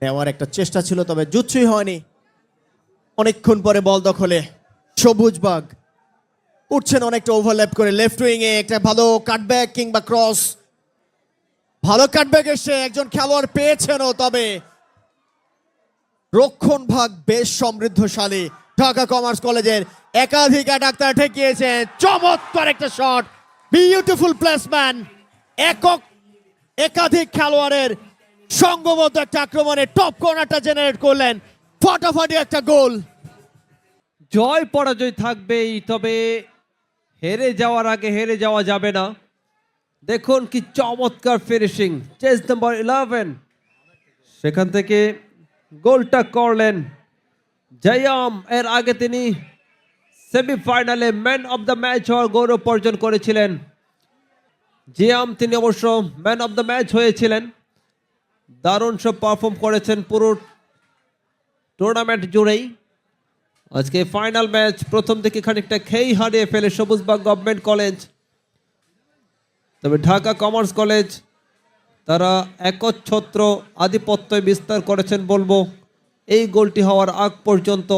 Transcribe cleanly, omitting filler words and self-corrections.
নেওয়ার একটা চেষ্টা ছিল, তবে জুৎসই হয়নি। অনেকক্ষণ পরে বল দখলে সবুজ বাগ উঠছেন অনেকটা ওভারল্যাপ করে লেফট উইং এ, একটা ভালো কাটব্যাক কিংবা ক্রস, ভালো কাটব্যাক এসে একজন খেলোয়াড় পেয়েছেনও, তবে রক্ষণ ভাগ বেশ সমৃদ্ধশালী ঢাকা কমার্স কলেজের। একাধিক ডাক্তার ঠেকিয়েছে, চমৎকার একটা শট, বিউটিফুল প্লেসম্যান, একাধিক খেলোয়াড়ের সংঘবদ্ধ একটা আক্রমণে টপ কর্নারটা জেনারেট করলেন, ফাটাফাটি একটা গোল। জয় পরাজয় থাকবেই, তবে হেরে যাওয়ার আগে হেরে যাওয়া যাবে না। দেখুন কি চমৎকার ফিনিশিং, চেস নাম্বার 11, সেখান থেকে গোলটা করলেন জয়াম। এর আগে তিনি সেমিফাইনালে ম্যান অব দ্য ম্যাচ হওয়ার গৌরব অর্জন করেছিলেন জিয়াম, তিনি অবশ্য ম্যান অব দ্য ম্যাচ হয়েছিলেন। দারুণ সব পারফর্ম করেছেন পুরো টুর্নামেন্ট জুড়েই। আজকে ফাইনাল ম্যাচ প্রথম থেকে খানিকটা খেই হারিয়ে ফেলে সবুজবাগ গভর্নমেন্ট কলেজ, তবে ঢাকা কমার্স কলেজ তারা একচ্ছত্র আধিপত্য বিস্তার করেছেন বলবো এই গোলটি হওয়ার আগ পর্যন্ত।